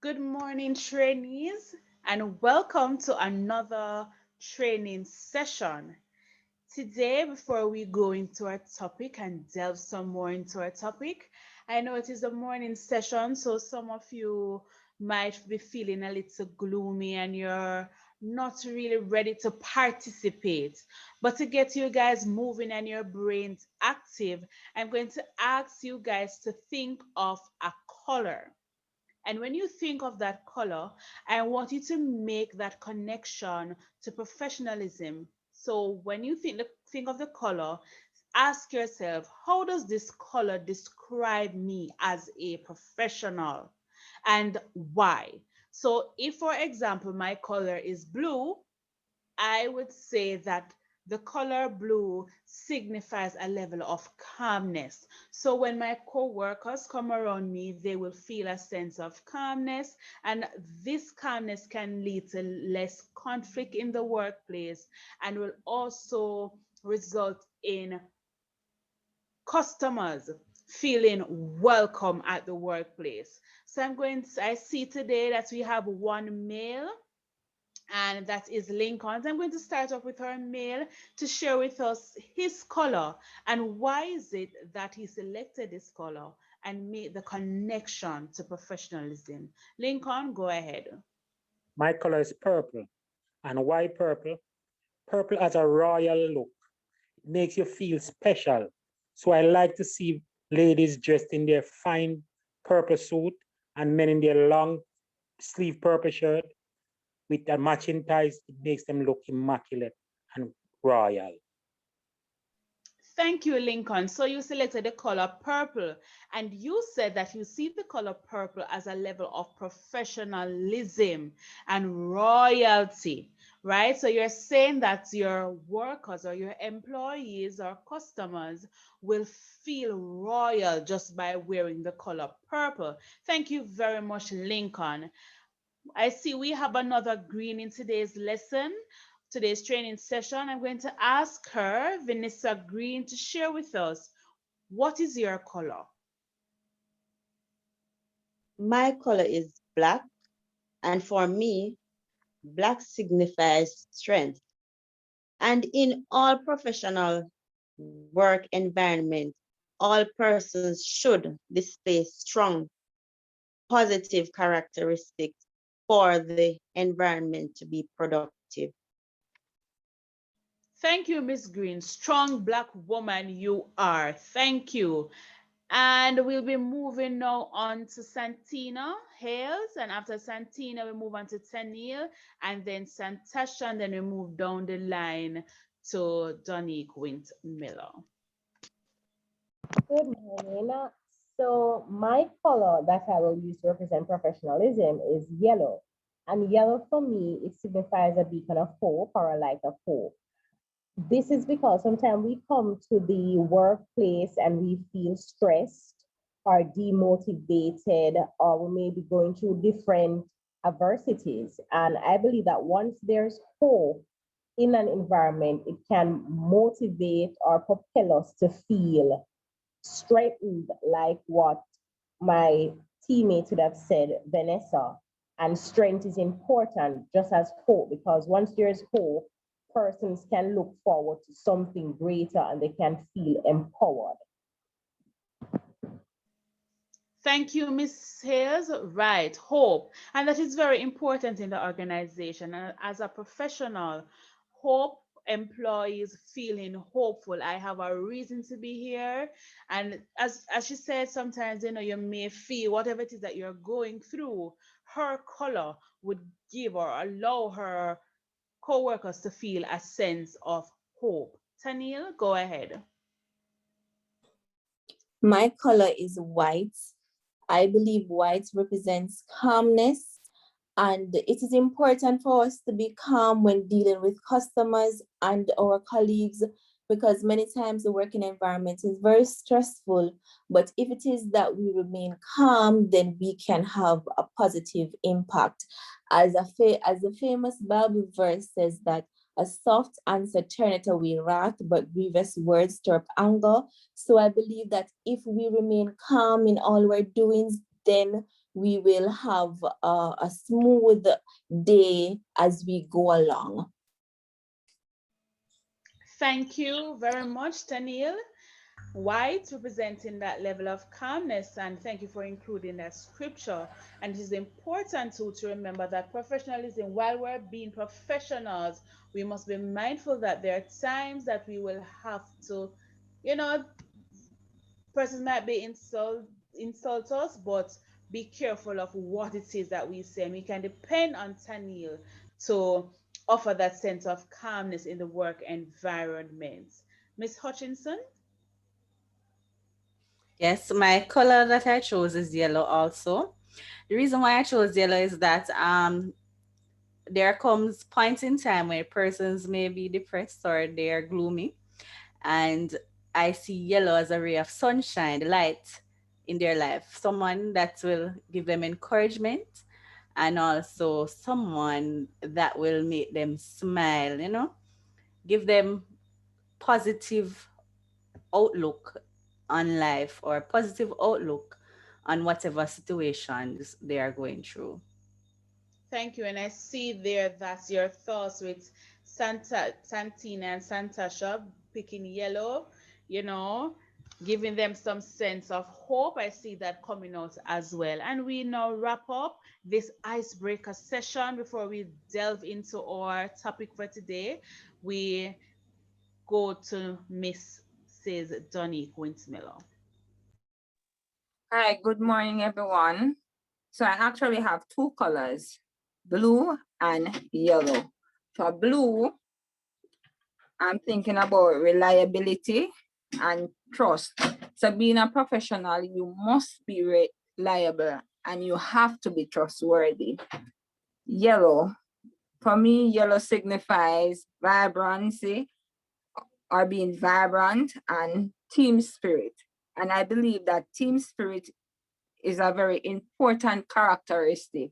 Good morning, trainees, and welcome to another training session. Today, before we go into our topic and delve some more into our topic, I know it is a morning session, so some of you might be feeling a little gloomy and you're not really ready to participate. But to get you guys moving and your brains active, I'm going to ask you guys to think of a color. And when you think of that color, I want you to make that connection to professionalism. So when you think of the color, ask yourself, how does this color describe me as a professional and why? So if, for example, my color is blue, I would say that the color blue signifies a level of calmness. So when my coworkers come around me, they will feel a sense of calmness, and this calmness can lead to less conflict in the workplace and will also result in customers feeling welcome at the workplace. So I see today that we have one male, and that is Lincoln. I'm going to start off with our male to share with us his color and why is it that he selected this color and made the connection to professionalism. Lincoln, go ahead. My color is purple. And why purple? Purple has a royal look. It makes you feel special. So I like to see ladies dressed in their fine purple suit and men in their long sleeve purple shirt with the matching ties. It makes them look immaculate and royal. Thank you, Lincoln. So you selected the color purple, and you said that you see the color purple as a level of professionalism and royalty, right? So you're saying that your workers or your employees or customers will feel royal just by wearing the color purple. Thank you very much, Lincoln. I see we have another green in today's lesson, today's training session. I'm going to ask her, Vanessa Green, to share with us what is your color? My color is black, and for me, black signifies strength. And in all professional work environment, all persons should display strong, positive characteristics for the environment to be productive. Thank you, Miss Green. Strong black woman you are. Thank you. And we'll be moving now on to Santina Hales. And after Santina, we move on to Tennille and then Santasha. And then we move down the line to Donique Wint Miller. Good morning. So my color that I will use to represent professionalism is yellow. And yellow for me, it signifies a beacon of hope or a light of hope. This is because sometimes we come to the workplace and we feel stressed or demotivated, or we may be going through different adversities. And I believe that once there's hope in an environment, it can motivate or propel us to feel strengthened, like what my teammate would have said, Vanessa. And strength is important, just as hope, because once there's hope, persons can look forward to something greater and they can feel empowered. Thank you, Ms. Hales. Right, hope. And that is very important in the organization. And as a professional, hope employees feeling hopeful. I have a reason to be here. And as she said, sometimes you may feel whatever it is that you're going through, her color would give or allow her co-workers to feel a sense of hope. Tennille, go ahead. My color is white. I believe white represents calmness, and it is important for us to be calm when dealing with customers and our colleagues, because many times the working environment is very stressful. But if it is that we remain calm, then we can have a positive impact. As the famous Bible verse says that a soft answer turneth away wrath, but grievous words stir up anger. So I believe that if we remain calm in all our doings, then we will have a smooth day as we go along. Thank you very much, Taniel. White representing that level of calmness, and thank you for including that scripture. And it is important too to remember that professionalism, while we're being professionals, we must be mindful that there are times that we will have to, you know, persons might be insult us, but be careful of what it is that we say. And we can depend on Taniel to offer that sense of calmness in the work environment. Miss Hutchinson? Yes, my color that I chose is yellow also. The reason why I chose yellow is that there comes points in time where persons may be depressed or they are gloomy, and I see yellow as a ray of sunshine, the light in their life, someone that will give them encouragement and also someone that will make them smile, give them positive outlook on life or positive outlook on whatever situations they are going through. Thank you. And I see there that's your thoughts with Santina and Santasha picking yellow, you know, giving them some sense of hope. I see that coming out as well. And we now wrap up this icebreaker session before we delve into our topic for today. We go to Mrs. Donnie Quintemiller. Hi, good morning, everyone. So I actually have two colors, blue and yellow. For blue, I'm thinking about reliability and trust. So being a professional, you must be reliable and you have to be trustworthy. Yellow, for me, yellow signifies vibrancy or being vibrant and team spirit. And I believe that team spirit is a very important characteristic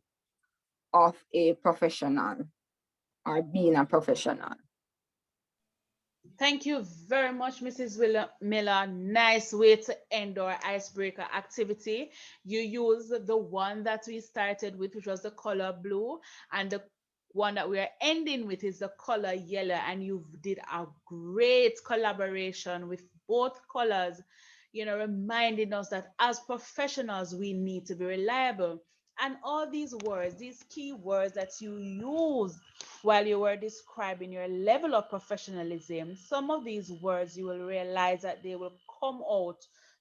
of a professional or being a professional. Thank you very much, Mrs. Miller. Nice way to end our icebreaker activity. You used the one that we started with, which was the color blue, and the one that we are ending with is the color yellow. And you did a great collaboration with both colors, reminding us that as professionals, we need to be reliable. And all these words, these key words that you use while you were describing your level of professionalism, some of these words you will realize that they will come out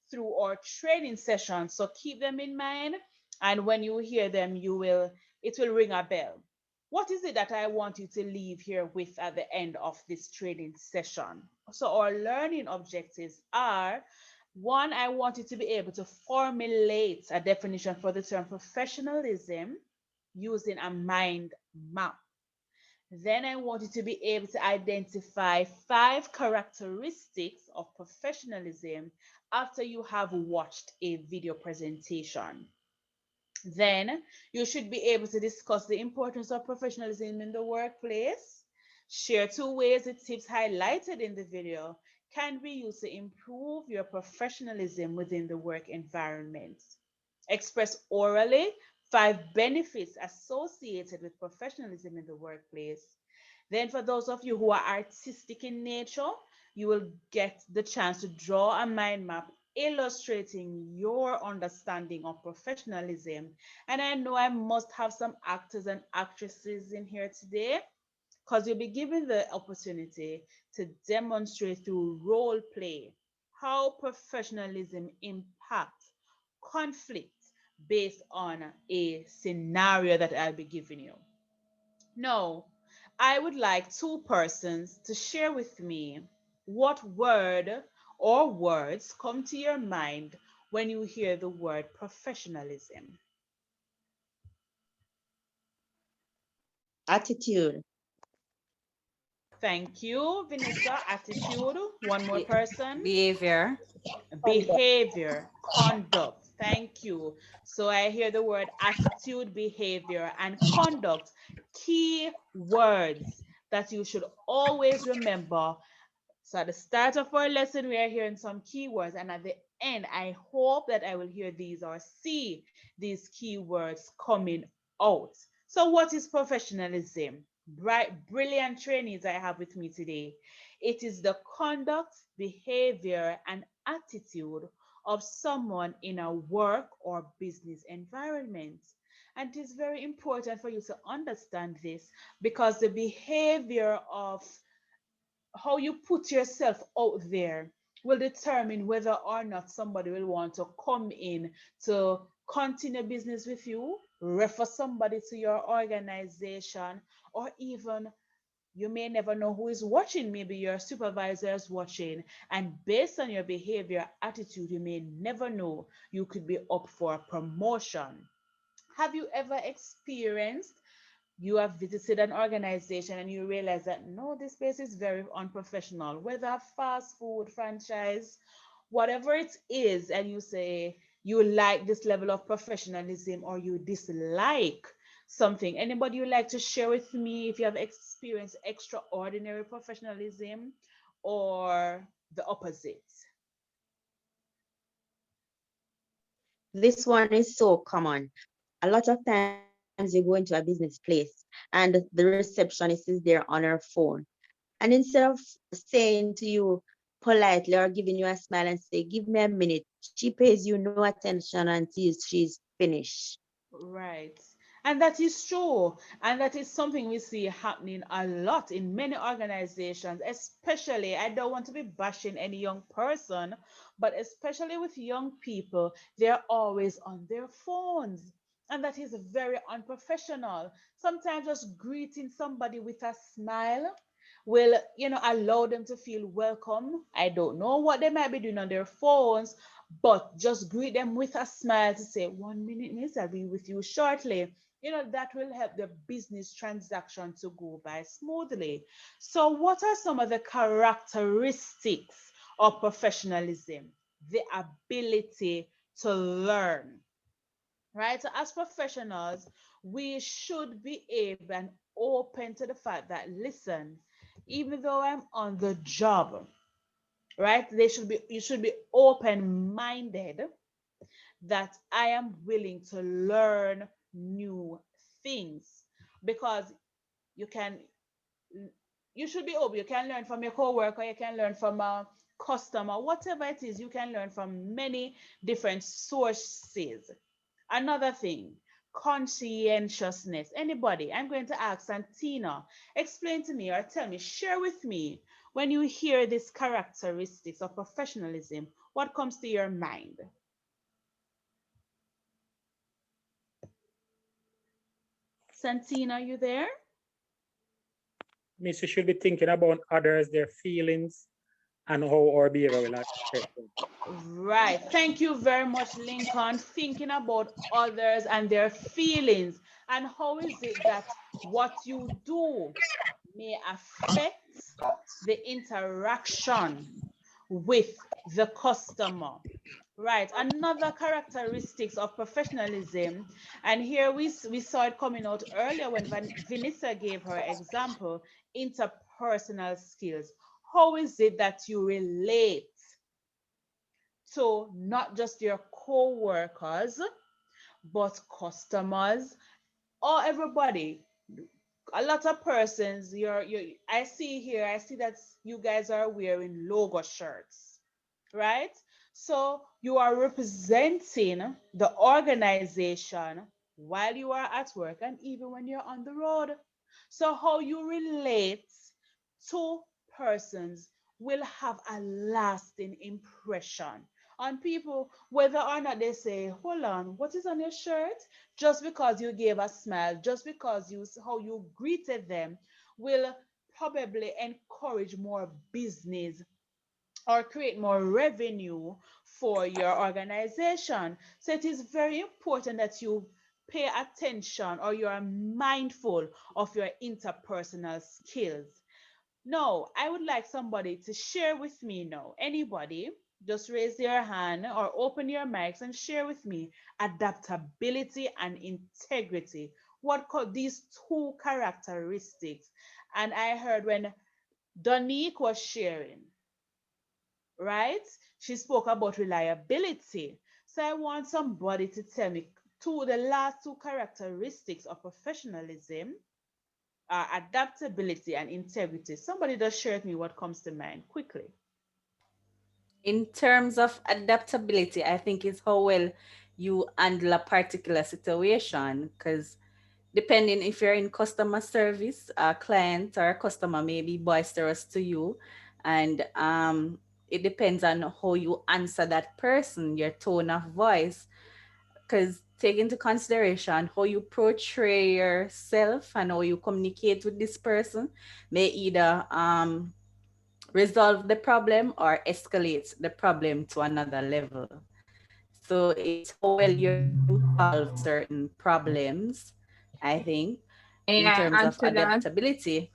through our training sessions. So keep them in mind, and when you hear them, it will ring a bell. What is it that I want you to leave here with at the end of this training session? So our learning objectives are: one, I want you to be able to formulate a definition for the term professionalism using a mind map. Then I want you to be able to identify 5 characteristics of professionalism after you have watched a video presentation. Then you should be able to discuss the importance of professionalism in the workplace. Share 2 ways the tips highlighted in the video can be used to improve your professionalism within the work environment. Express orally 5 benefits associated with professionalism in the workplace. Then, for those of you who are artistic in nature, you will get the chance to draw a mind map illustrating your understanding of professionalism. And I know I must have some actors and actresses in here today, because you'll be given the opportunity to demonstrate through role play how professionalism impacts conflict based on a scenario that I'll be giving you. Now, I would like 2 persons to share with me what word or words come to your mind when you hear the word professionalism. Attitude. Thank you, Vanessa. Attitude. One more person. Behavior. Behavior, conduct. Thank you. So I hear the word attitude, behavior, and conduct. Key words that you should always remember. So at the start of our lesson, we are hearing some keywords, and at the end, I hope that I will hear these or see these keywords coming out. So, what is professionalism? Bright, brilliant trainees I have with me today. It is the conduct, behavior, and attitude of someone in a work or business environment. And it is very important for you to understand this because the behavior of how you put yourself out there will determine whether or not somebody will want to come in to continue business with you, refer somebody to your organization, or even you may never know who is watching. Maybe your supervisor is watching, and based on your behavior, attitude, you may never know you could be up for a promotion. Have you ever experienced you have visited an organization and you realize that no, this place is very unprofessional, whether a fast food franchise, whatever it is, and you say you like this level of professionalism or you dislike something. Anybody you like to share with me if you have experienced extraordinary professionalism or the opposite? This one is so common. A lot of times you go into a business place and the receptionist is there on her phone. And instead of saying to you politely or giving you a smile and say, give me a minute, she pays you no attention until she's finished. Right. And that is true. And that is something we see happening a lot in many organizations, especially, I don't want to be bashing any young person, but especially with young people, they're always on their phones. And that is very unprofessional. Sometimes just greeting somebody with a smile will, allow them to feel welcome. I don't know what they might be doing on their phones, but just greet them with a smile to say, 1 minute, miss, I'll be with you shortly. That will help the business transaction to go by smoothly. So, what are some of the characteristics of professionalism? The ability to learn, right? So, as professionals, we should be able and open to the fact that, listen, even though I'm on the job, right? You should be open minded that I am willing to learn new things because you can you should be open. You can learn from your coworker, you can learn from a customer, whatever it is, you can learn from many different sources. Another thing, conscientiousness. Anybody, I'm going to ask Santina, explain to me or tell me, share with me when you hear these characteristics of professionalism, what comes to your mind? Santina, you there? Means you should be thinking about others, their feelings, and how our behavior will affect them. Right. Thank you very much, Lincoln. Thinking about others and their feelings. And how is it that what you do may affect the interaction with the customer? Right. Another characteristics of professionalism, and here we saw it coming out earlier when Vanessa gave her example, interpersonal skills. How is it that you relate to not just your co-workers, but customers or everybody? A lot of persons, I see here, I see that you guys are wearing logo shirts, right? So you are representing the organization while you are at work and even when you're on the road. So how you relate to persons will have a lasting impression on people, whether or not they say, hold on, what is on your shirt? Just because you gave a smile, just because how you greeted them will probably encourage more business or create more revenue for your organization. So it is very important that you pay attention or you are mindful of your interpersonal skills. Now, I would like somebody to share with me now. Anybody, just raise your hand or open your mics and share with me adaptability and integrity. What called these two characteristics? And I heard when Donique was sharing, right? She spoke about reliability. So I want somebody to tell me the last two characteristics of professionalism are adaptability and integrity. Somebody just share with me what comes to mind quickly. In terms of adaptability, I think it's how well you handle a particular situation. Because depending if you're in customer service, a client or a customer may be boisterous to you, and it depends on how you answer that person, your tone of voice. Because take into consideration how you portray yourself and how you communicate with this person may either resolve the problem or escalate the problem to another level. So it's how well you solve certain problems, I think, May in I terms of answer that? adaptability.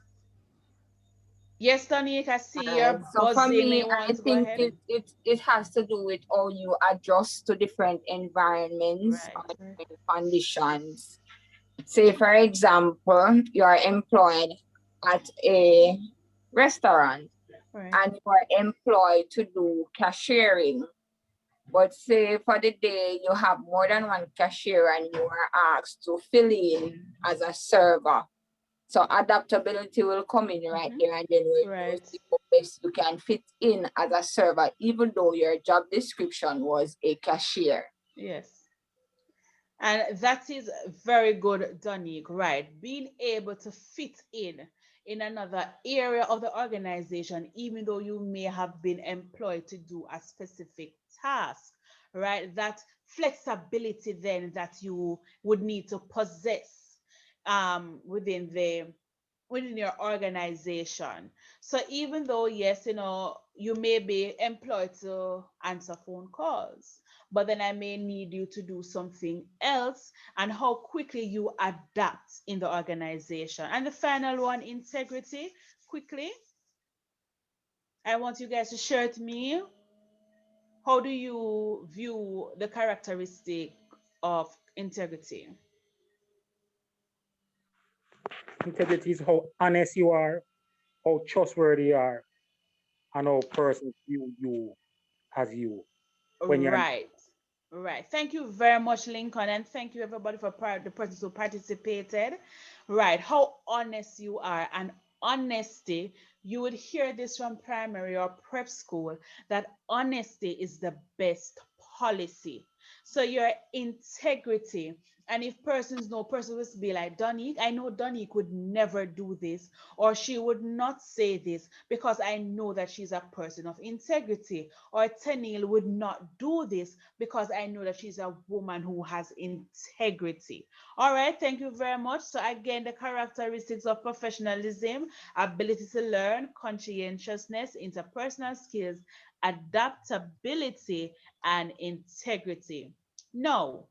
Yes, Tonique, I see you're Right. So for buzzing. me, You I want to go think ahead? it has to do with how you adjust to different environments Right, or right, different conditions. Say, for example, you are employed at a restaurant right. and you are employed to do cashiering. But say for the day you have more than one cashier and you are asked to fill in as a server. So adaptability will come in right Mm-hmm. there, and then you Right. see how best you can fit in as a server, even though your job description was a cashier. Yes. And that is very good, Donique, right? Being able to fit in another area of the organization, even though you may have been employed to do a specific task, right? That flexibility then that you would need to possess within your organization. So even though, yes, you may be employed to answer phone calls, but then I may need you to do something else, and how quickly you adapt in the organization. And the final one, integrity. Quickly, I want you guys to share with me, how do you view the characteristic of integrity? Integrity is how honest you are, how trustworthy you are, and how persons view you as you when you're Right. Right. Thank you very much, Lincoln, and thank you everybody for the persons who participated. Right. How honest you are, and honesty. You would hear this from primary or prep school, that honesty is the best policy. So your integrity. And if persons know, persons will be like, Donique, I know Donique would never do this, or she would not say this, because I know that she's a person of integrity. Or Tenil would not do this because I know that she's a woman who has integrity. All right, thank you very much. So again, the characteristics of professionalism: ability to learn, conscientiousness, interpersonal skills, adaptability, and integrity. Now,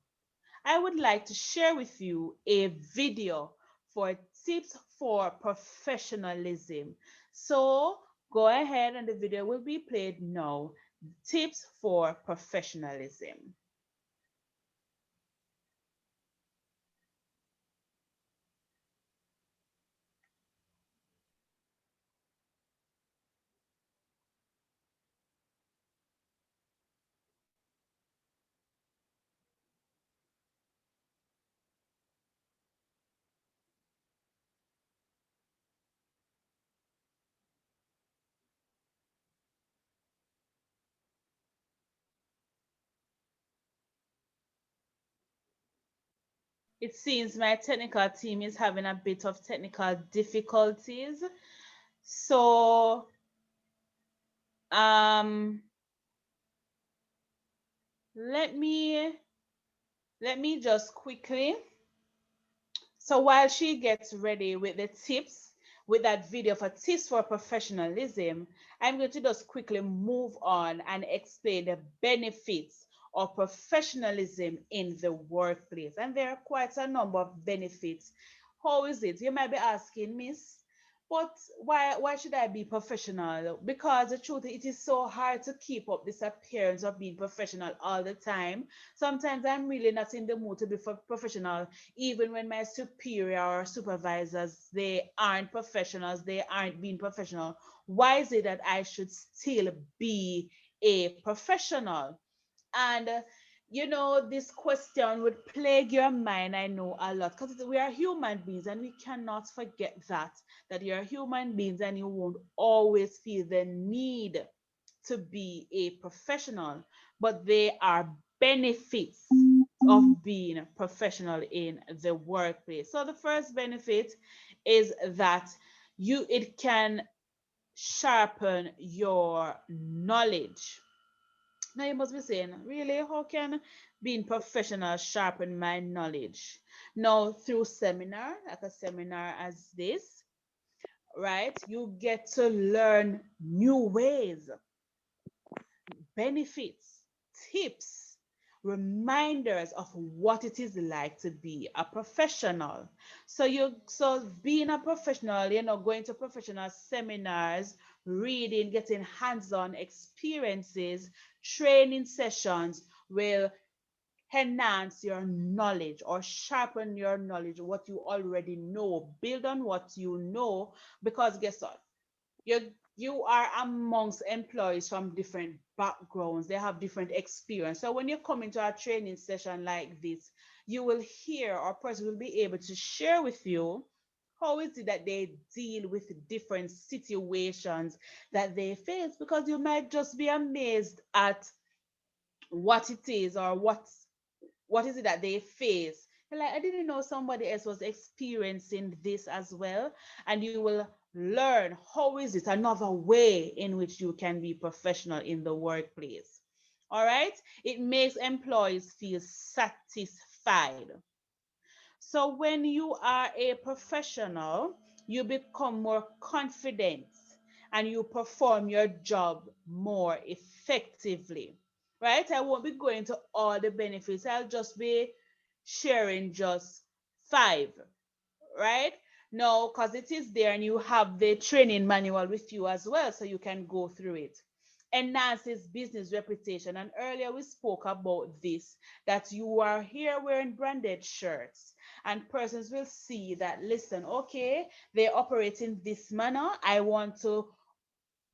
I would like to share with you a video for tips for professionalism. So go ahead, and the video will be played now. Tips for professionalism. It seems my technical team is having a bit of technical difficulties. So um let me just quickly, so while she gets ready with the tips, with that video for tips for professionalism, I'm going to just quickly move on and explain the benefits of professionalism in the workplace. And there are quite a number of benefits. How is it? You might be asking, Miss, but why should I be professional? Because the truth, it is so hard to keep up this appearance of being professional all the time. Sometimes I'm really not in the mood to be professional, even when my superior or supervisors, they aren't professionals, they aren't being professional. Why is it that I should still be a professional? And this question would plague your mind, I know, a lot, because we are human beings and we cannot forget that you're human beings and you won't always feel the need to be a professional, but there are benefits of being a professional in the workplace. So the first benefit is that it can sharpen your knowledge. Now you must be saying, really, how can being professional sharpen my knowledge? Now, through seminar, like a seminar as this, right, you get to learn new ways, benefits, tips, reminders of what it is like to be a professional. So being a professional, going to professional seminars, reading, getting hands-on experiences, training sessions will enhance your knowledge or sharpen your knowledge, what you already know, build on what you know, because guess what? You are amongst employees from different backgrounds. They have different experience. So when you come into a training session like this, you will hear, or person will be able to share with you how is it that they deal with different situations that they face, because you might just be amazed at what it is, or what is it that they face. You're like, I didn't know somebody else was experiencing this as well. And you will learn how is it another way in which you can be professional in the workplace. All right. It makes employees feel satisfied. So when you are a professional, you become more confident and you perform your job more effectively. Right? I won't be going to all the benefits. I'll just be sharing just five, right? No, because it is there and you have the training manual with you as well, so you can go through it. Enhances business reputation. And earlier we spoke about this, that you are here wearing branded shirts and persons will see that, listen, okay, they operate in this manner. I want to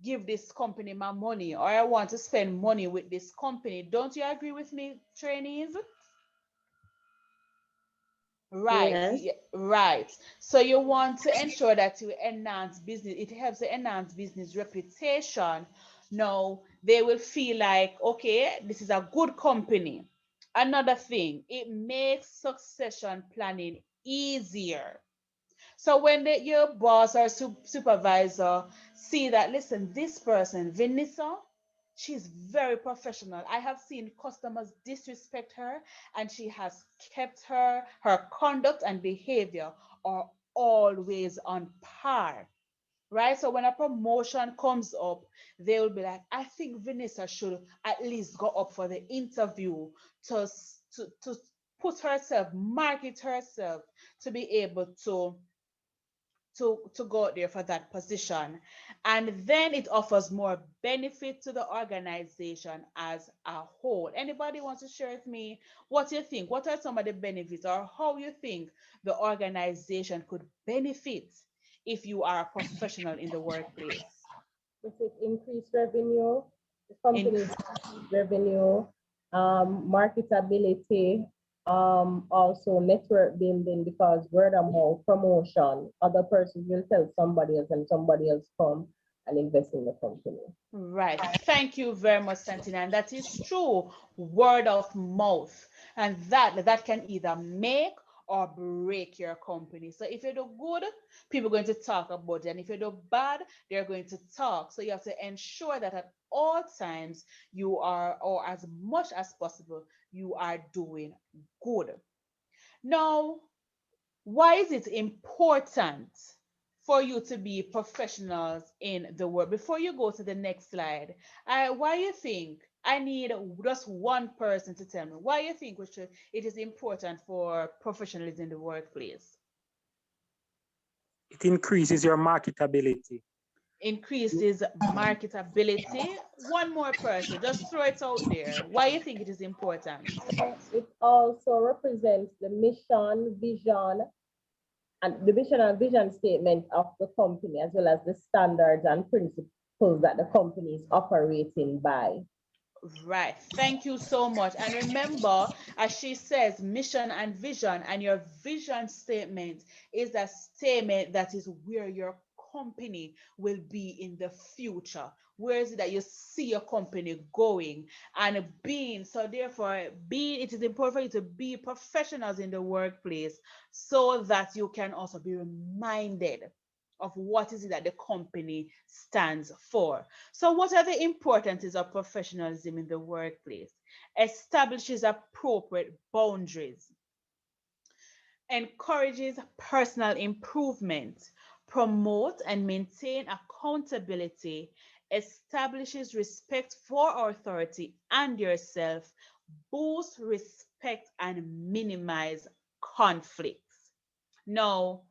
give this company my money, or I want to spend money with this company. Don't you agree with me, trainees? Right, Yes. right. So you want to ensure that you enhance business. It helps to enhance business reputation. Now they will feel like, okay, this is a good company. Another thing, it makes succession planning easier. So when your boss or supervisor see that, listen, this person, Vanessa, she's very professional. I have seen customers disrespect her, and she has kept her conduct and behavior are always on par. Right? So when a promotion comes up, they will be like, I think Vanessa should at least go up for the interview to put herself, market herself to be able to go out there for that position. And then it offers more benefit to the organization as a whole. Anybody wants to share with me what you think? What are some of the benefits, or how you think the organization could benefit if you are a professional in the workplace? If it increase revenue, the In companies increase revenue, marketability, also network building, because word of mouth, promotion, other persons will tell somebody else and somebody else come and invest in the company. Right. Thank you very much, Santina. And that is true. Word of mouth. And that can either make or break your company. So if you do good, people are going to talk about it. And if you do bad, they're going to talk. So you have to ensure that at all times you are, or as much as possible, you are doing good. Now, why is it important for you to be professionals in the world? Before you go to the next slide, why you think I need just one person to tell me why you think it is important for professionalism in the workplace? It increases your marketability. Increases marketability. One more person, just throw it out there. Why you think it is important? It also represents the mission, vision, and the vision and vision statement of the company, as well as the standards and principles that the company is operating by. Right. Thank you so much. And remember, as she says, mission and vision, and your vision statement is a statement that is where your company will be in the future. Where is it that you see your company going and being? So therefore, being it is important for you to be professionals in the workplace so that you can also be reminded of what is it that the company stands for. So, what are the importances of professionalism in the workplace? Establishes appropriate boundaries, encourages personal improvement, promote and maintain accountability, establishes respect for authority and yourself, boosts respect and minimize conflicts. Now,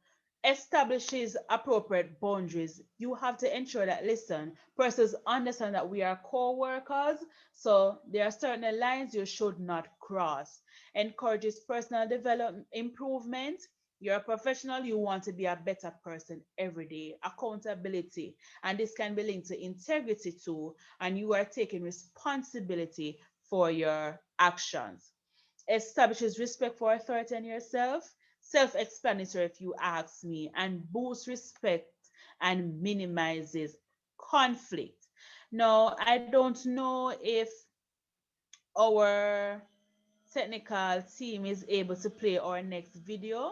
establishes appropriate boundaries. You have to ensure that, listen, persons understand that we are co-workers, so there are certain lines you should not cross. Encourages personal development, improvement. You're a professional, you want to be a better person every day. Accountability, and this can be linked to integrity too, and you are taking responsibility for your actions. Establishes respect for authority and yourself, self-explanatory if you ask me, and boosts respect and minimizes conflict. Now, I don't know if our technical team is able to play our next video.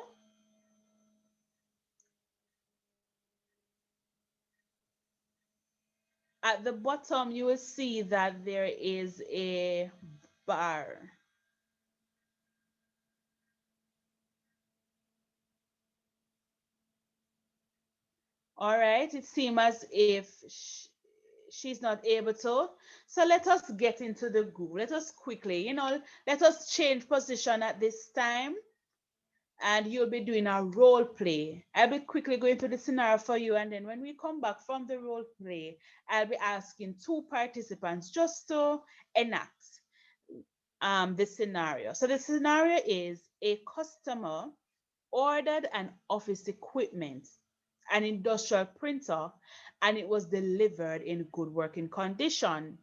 At the bottom, you will see that there is a bar. All right, it seems as if she's not able to. So let us get into the group. Let us quickly, let us change position at this time. And you'll be doing a role play. I'll be quickly going through the scenario for you. And then when we come back from the role play, I'll be asking two participants just to enact the scenario. So the scenario is a customer ordered an office equipment, an industrial printer, and it was delivered in good working condition.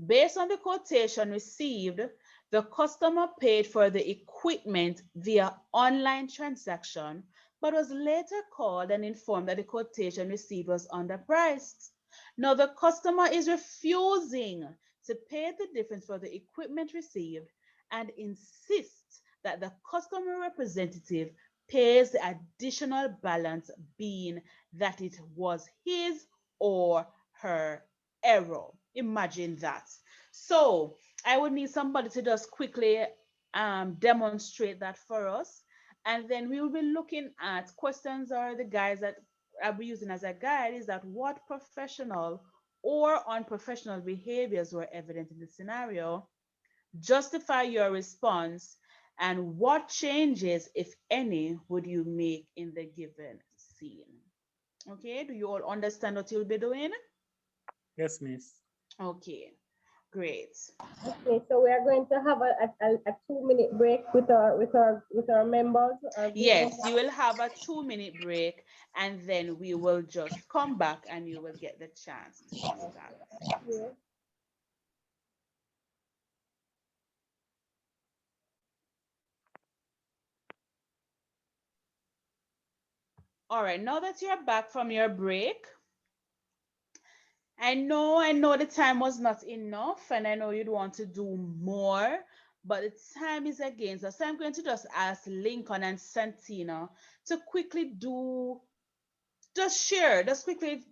Based on the quotation received, the customer paid for the equipment via online transaction, but was later called and informed that the quotation received was underpriced. Now, the customer is refusing to pay the difference for the equipment received and insists that the customer representative pays the additional balance, being that it was his or her error. Imagine that. So I would need somebody to just quickly demonstrate that for us. And then we will be looking at questions, or the guides that I'll be using as a guide is that what professional or unprofessional behaviors were evident in the scenario, justify your response, and what changes, if any, would you make in the given scene. Okay, do you all understand what you'll be doing? Yes, miss. Okay, great. Okay, so we are going to have a 2 minute break with our members. Yes, you will have a 2 minute break, and then we will just come back and you will get the chance to start. Yeah. All right, now that you're back from your break, I know the time was not enough, and I know you'd want to do more, but the time is against us. So I'm going to just ask Lincoln and Santina to quickly just quickly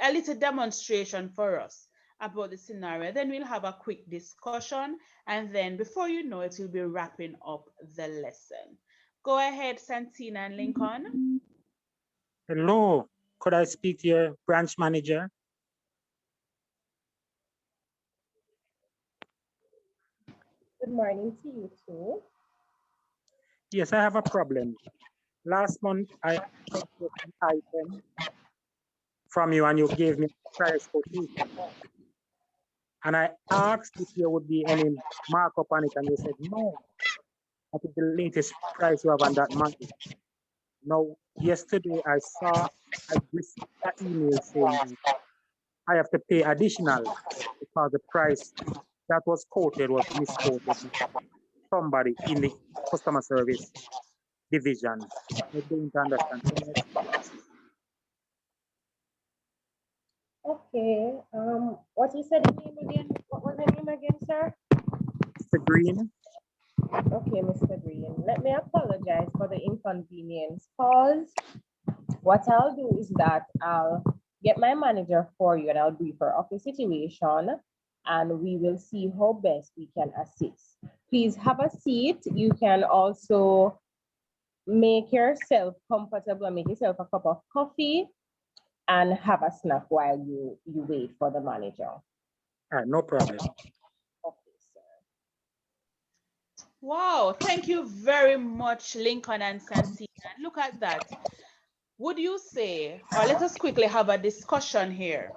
a little demonstration for us about the scenario. Then we'll have a quick discussion, and then before you know it, we'll be wrapping up the lesson. Go ahead, Santina and Lincoln. Hello, could I speak to your branch manager? Good morning to you too. Yes, I have a problem. Last month, I purchased an item from you and you gave me a price quotation. And I asked if there would be any markup on it, and you said no. That is the latest price you have on that money. Now, yesterday I received an email saying that I have to pay additional because the price that was quoted was misquoted by somebody in the customer service division. I don't understand. Can you explain? Okay. What you said the name again? What was the name again, sir? Mr. Green? Okay, Mr. Green. Let me apologize for the inconvenience. Pause. What I'll do is that I'll get my manager for you and I'll brief her of the situation and we will see how best we can assist. Please have a seat. You can also make yourself comfortable and make yourself a cup of coffee and have a snack while you wait for the manager. All right, no problem. Okay, sir. Wow, thank you very much, Lincoln and Santina. Look at that. Would you say, or let us quickly have a discussion here.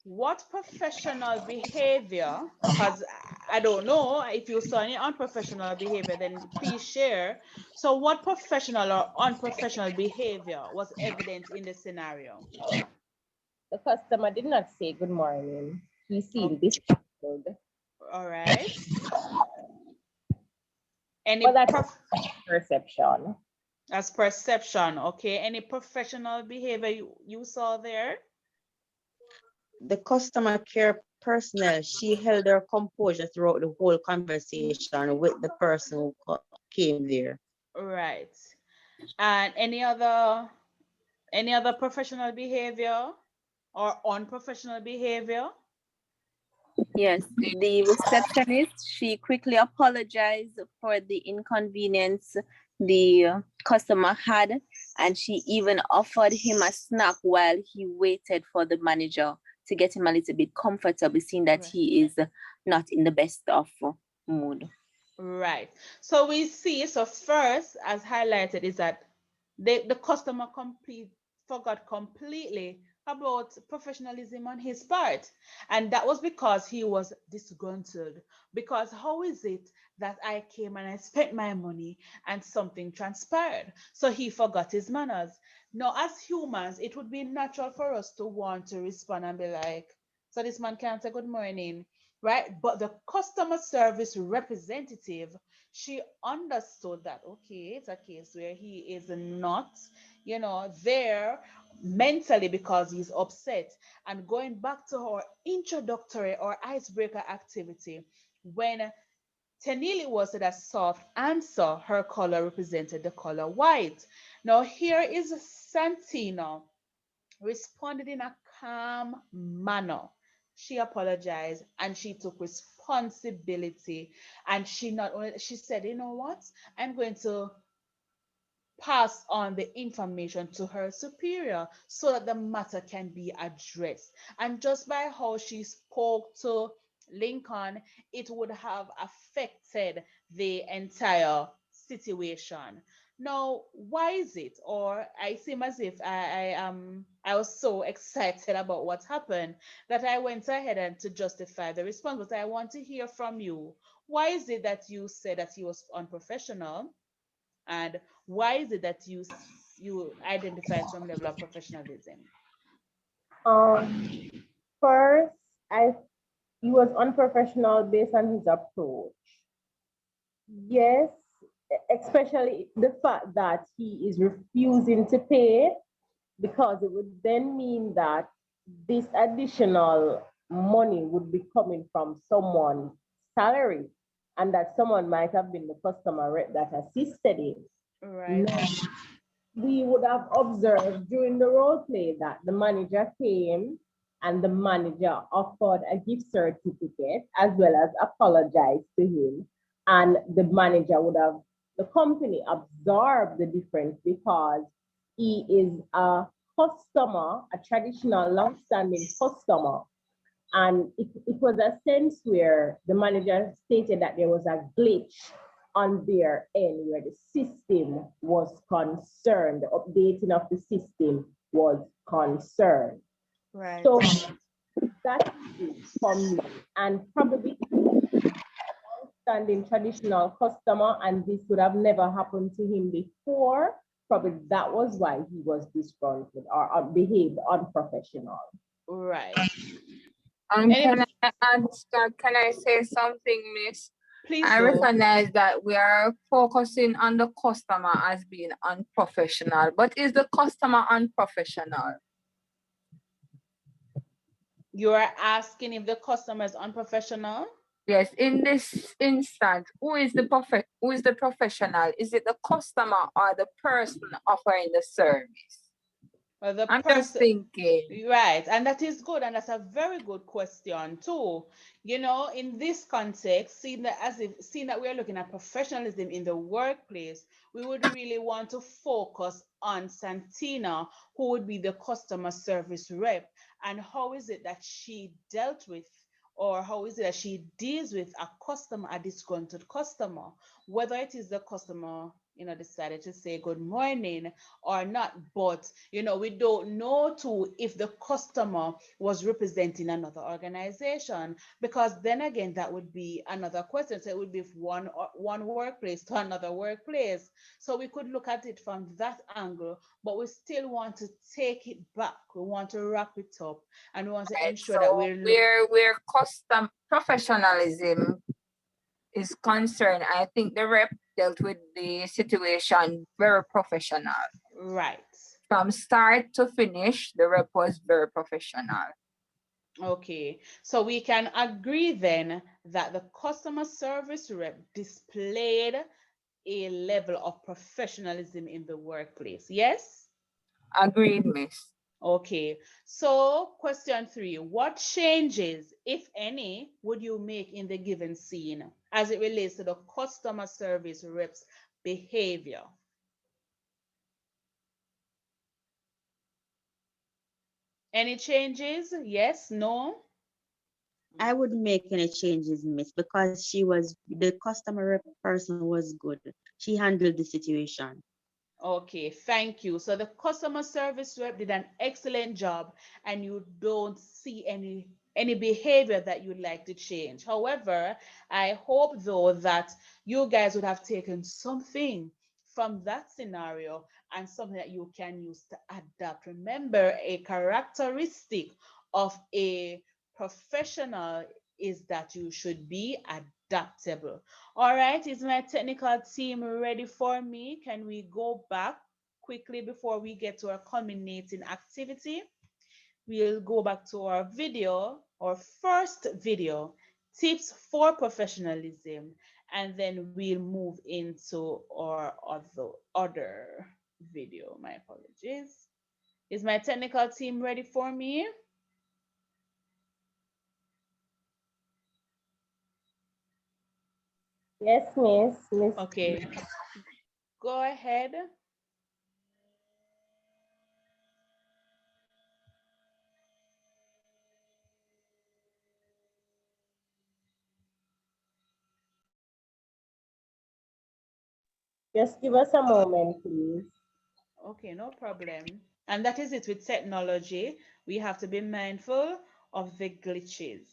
What professional behavior, because I don't know if you saw any unprofessional behavior, then please share. So what professional or unprofessional behavior was evident in the scenario? The customer did not say good morning. He seemed Okay. distracted. All right. Any But that's perception. as perception, okay? Any professional behavior you saw there? The customer care personnel, she held her composure throughout the whole conversation with the person who came there. Right. And any other professional behavior or unprofessional behavior? Yes, the receptionist, she quickly apologized for the inconvenience the customer had, and she even offered him a snack while he waited for the manager to get him a little bit comfortable, seeing that Right. he is not in the best of mood. Right. So we see, so first, as highlighted, is that the customer forgot completely about professionalism on his part. And that was because he was disgruntled. Because how is it that I came and I spent my money and something transpired? So he forgot his manners. Now, as humans, it would be natural for us to want to respond and be like, so this man can't say good morning, right? But the customer service representative, she understood that, okay, it's a case where he is not, there mentally because he's upset. And going back to her introductory or icebreaker activity, when Tenili was a soft answer, her color represented the color white. Now here is Santino responded in a calm manner. She apologized and she took responsibility. And she said, you know what? I'm going to pass on the information to her superior so that the matter can be addressed. And just by how she spoke to Lincoln, it would have affected the entire situation. Now, why is it? Or I seem as if I was so excited about what happened that I went ahead and to justify the response. But I want to hear from you. Why is it that you said that he was unprofessional? And why is it that you identify some level of professionalism? Um, First, he was unprofessional based on his approach. Yes, especially the fact that he is refusing to pay, because it would then mean that this additional money would be coming from someone's salary and that someone might have been the customer rep that assisted him. Right. Now, we would have observed during the role play that the manager came and the manager offered a gift certificate as well as apologized to him. And the manager would have, the company absorbed the difference because he is a customer, a traditional long-standing customer. And it was a sense where the manager stated that there was a glitch on their end where the system was concerned, the updating of the system was concerned. Right. So that is for me, and probably standing traditional customer, and this would have never happened to him before. Probably that was why he was disgruntled or behaved unprofessional. Right. Can Any, I add, can I say something, Miss? please I do. recognize that we are focusing on the customer as being unprofessional, but is the customer unprofessional? You are asking if the customer is unprofessional? Yes, in this instance, who is the professional? Is it the customer or the person offering the service? Or the I'm just person, thinking. right? And that is good, and that's a very good question too. You know, in this context, seeing that we are looking at professionalism in the workplace, we would really want to focus on Santina, who would be the customer service rep, and how is it that she dealt with, or how is it that she deals with a customer, a disgruntled customer, whether it is the customer, decided to say good morning or not. But we don't know too if the customer was representing another organization, because then again that would be another question. So it would be one workplace to another workplace. So we could look at it from that angle, but we still want to take it back. We want to wrap it up, and we want to Right, ensure so that we're look. where custom professionalism is concerned, I think the rep dealt with the situation very professional. Right. From start to finish, the rep was very professional. Okay, so we can agree then that the customer service rep displayed a level of professionalism in the workplace. Yes? Agreed, miss. Okay, so question 3, what changes, if any, would you make in the given scene as it relates to the customer service rep's behavior? Any changes? Yes, no? I wouldn't make any changes, miss, because the customer person was good. She handled the situation. Okay, thank you. So the customer service rep did an excellent job, and you don't see any behavior that you'd like to change. However, I hope though that you guys would have taken something from that scenario and something that you can use to adapt. Remember, a characteristic of a professional is that you should be adaptable. All right, is my technical team ready for me? Can we go back quickly before we get to our culminating activity? We'll go back to our video, our first video, tips for professionalism, and then we'll move into our other video. My apologies. Is my technical team ready for me? Yes, miss. Miss. Okay, go ahead. Just give us a moment, please. Okay, no problem. And that is it with technology. We have to be mindful of the glitches.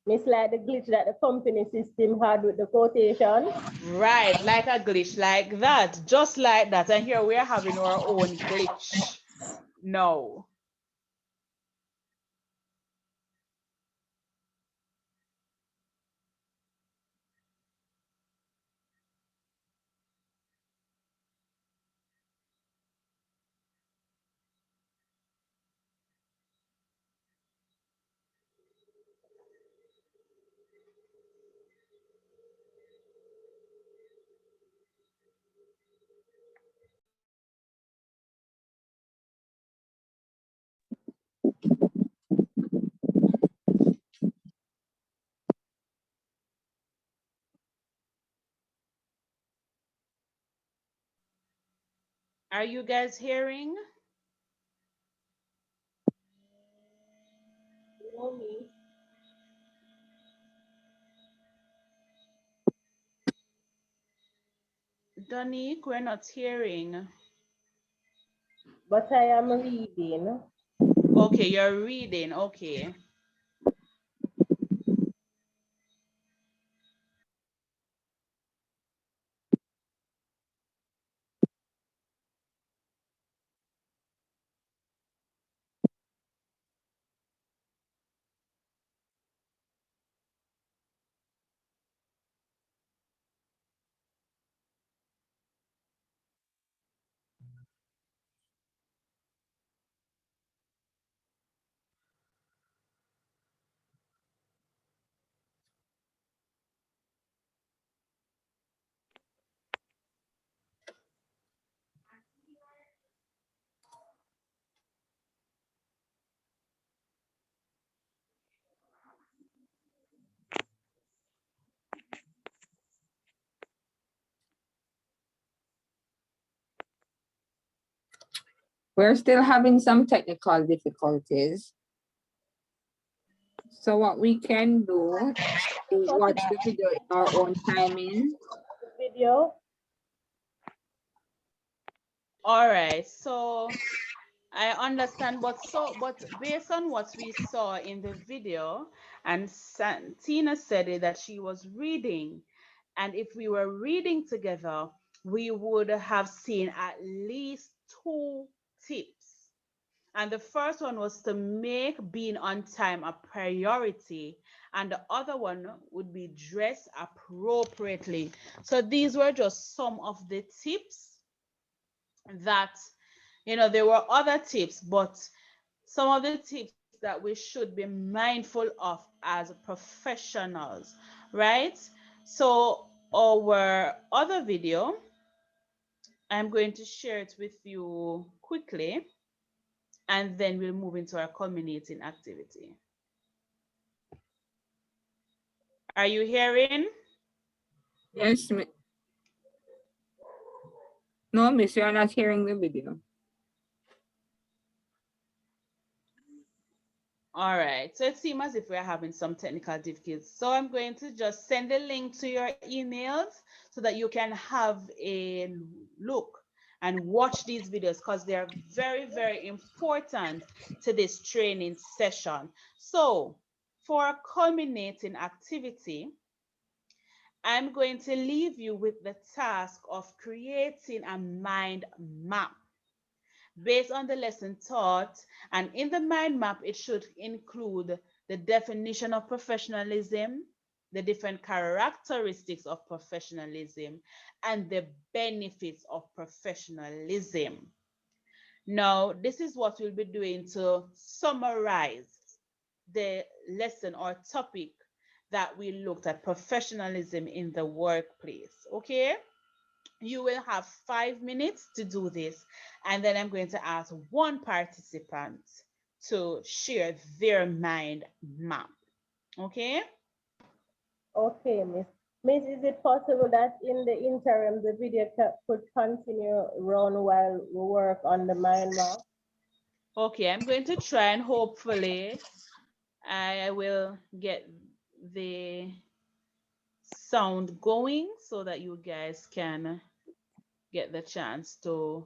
Miss, like the glitch that the company system had with the quotation. Right, like a glitch, like that, just like that. And here we are having our own glitch. No. Are you guys hearing? No, miss. Donique, we're not hearing. But I am reading. Okay, you're reading. Okay. We're still having some technical difficulties. So what we can do is watch the video in our own timing. Video. All right, so I understand, but based on what we saw in the video, and Tina said it that she was reading, and if we were reading together, we would have seen at least two tips. And the first one was to make being on time a priority, and the other one would be dress appropriately. So these were just some of the tips that, there were other tips, but some of the tips that we should be mindful of as professionals, right? So our other video, I'm going to share it with you quickly, and then we'll move into our culminating activity. Are you hearing? Yes. No, miss, you're not hearing the video. All right, so it seems as if we're having some technical difficulties. So I'm going to just send a link to your emails so that you can have a look and watch these videos, because they're very, very important to this training session. So for a culminating activity, I'm going to leave you with the task of creating a mind map based on the lesson taught. And in the mind map, it should include the definition of professionalism, the different characteristics of professionalism, and the benefits of professionalism. Now, this is what we'll be doing to summarize the lesson or topic that we looked at, professionalism in the workplace. Okay? You will have 5 minutes to do this, and then I'm going to ask one participant to share their mind map. Okay? Okay, Miss. Miss, is it possible that in the interim the video could continue run while we work on the mind map? Okay, I'm going to try, and hopefully I will get the sound going so that you guys can get the chance to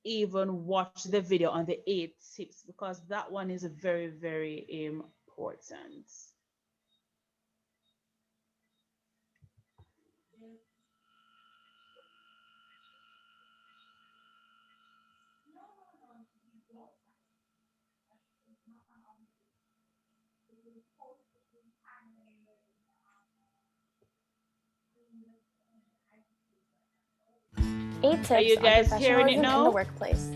even watch the video on the 8 tips, because that one is very, very important. Eight Are tips you on guys hearing it professionalism in the now? workplace.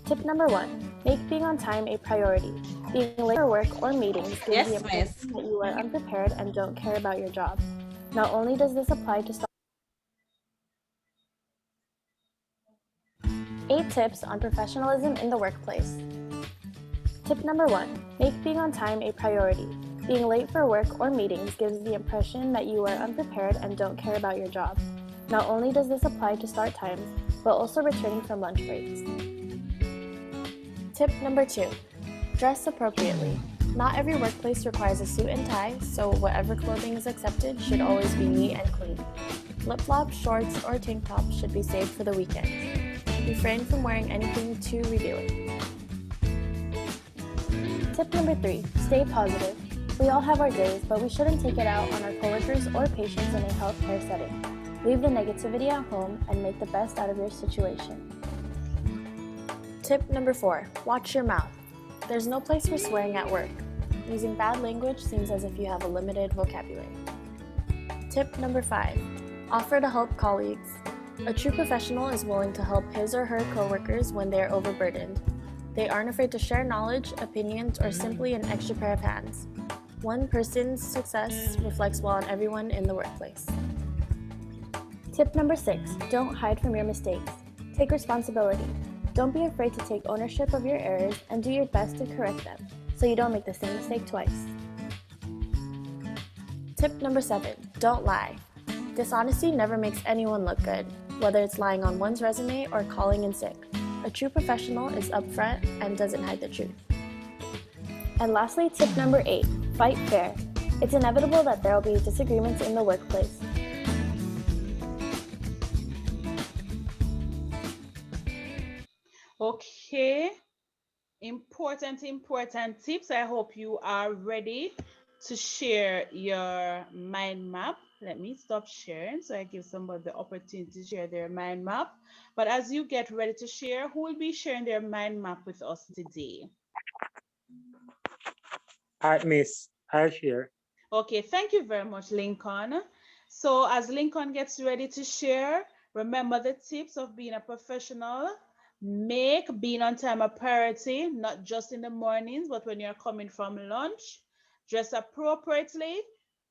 Tip number 1, make being on time a priority. Being late for work or meetings gives the Yes, impression miss. that you are unprepared and don't care about your job. Not only does this apply to 8 tips on professionalism in the workplace. Tip number 1, make being on time a priority. Being late for work or meetings gives the impression that you are unprepared and don't care about your job. Not only does this apply to start times, but also returning from lunch breaks. Tip number 2, dress appropriately. Not every workplace requires a suit and tie, so whatever clothing is accepted should always be neat and clean. Flip-flops, shorts, or tank tops should be saved for the weekend. Refrain from wearing anything too revealing. Tip number 3, stay positive. We all have our days, but we shouldn't take it out on our coworkers or patients in a healthcare setting. Leave the negativity at home and make the best out of your situation. Tip number 4, watch your mouth. There's no place for swearing at work. Using bad language seems as if you have a limited vocabulary. Tip number 5, offer to help colleagues. A true professional is willing to help his or her coworkers when they are overburdened. They aren't afraid to share knowledge, opinions, or simply an extra pair of hands. One person's success reflects well on everyone in the workplace. Tip number 6, don't hide from your mistakes. Take responsibility. Don't be afraid to take ownership of your errors and do your best to correct them, so you don't make the same mistake twice. Tip number 7, don't lie. Dishonesty never makes anyone look good, whether it's lying on one's resume or calling in sick. A true professional is upfront and doesn't hide the truth. And lastly, tip number 8, fight fair. It's inevitable that there will be disagreements in the workplace. Okay, important tips. I hope you are ready to share your mind map. Let me stop sharing so I give somebody the opportunity to share their mind map. But as you get ready to share, who will be sharing their mind map with us today? All right, Miss, I'll share. Okay, thank you very much, Lincoln. So as Lincoln gets ready to share, remember the tips of being a professional. Make being on time a priority, not just in the mornings, but when you're coming from lunch. Dress appropriately.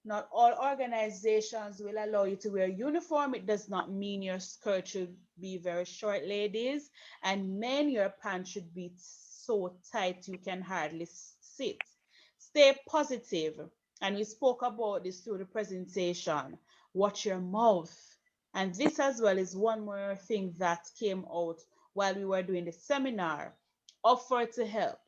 Not all organizations will allow you to wear uniform. It does not mean your skirt should be very short, ladies. And men, your pants should be so tight you can hardly sit. Stay positive. And we spoke about this through the presentation. Watch your mouth. And this as well is one more thing that came out while we were doing the seminar. Offer to help.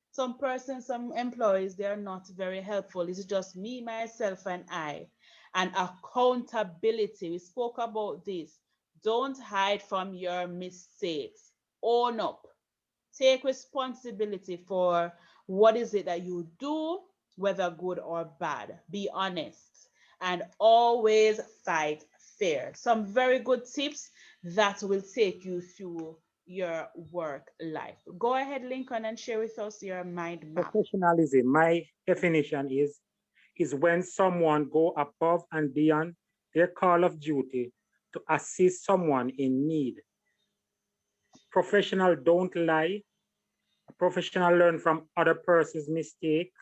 Some persons, some employees, they are not very helpful. It's just me, myself, and I. And accountability. We spoke about this. Don't hide from your mistakes. Own up. Take responsibility for what is it that you do, whether good or bad. Be honest and always fight fair. Some very good tips that will take you through your work life. Go ahead, Lincoln, and share with us your mind map. Professionalism, my definition is when someone go above and beyond their call of duty to assist someone in need. Professional don't lie. A professional learn from other person's mistake.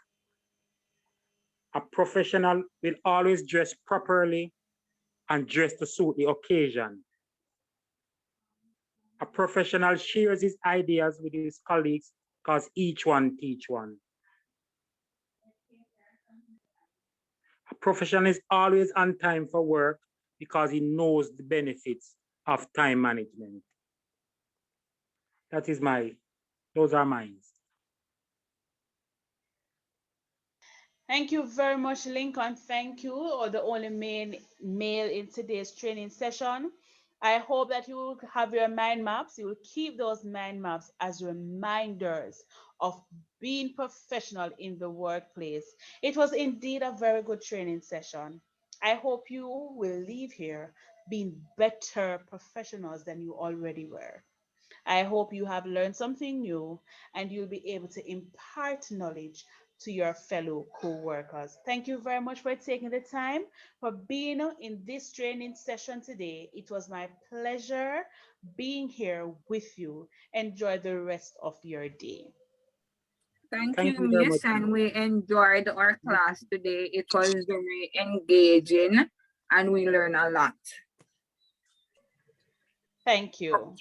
A professional will always dress properly and dress to suit the occasion. A professional shares his ideas with his colleagues because each one teach one. A professional is always on time for work because he knows the benefits of time management. That is those are mine. Thank you very much, Lincoln. Thank you, or the only male in today's training session. I hope that you will have your mind maps. You will keep those mind maps as reminders of being professional in the workplace. It was indeed a very good training session. I hope you will leave here being better professionals than you already were. I hope you have learned something new and you'll be able to impart knowledge to your fellow co-workers. Thank you very much for taking the time for being in this training session today. It was my pleasure being here with you. Enjoy the rest of your day. Thank Thank you, you very much. Miss, and we enjoyed our class today. It was very engaging and we learned a lot. Thank you.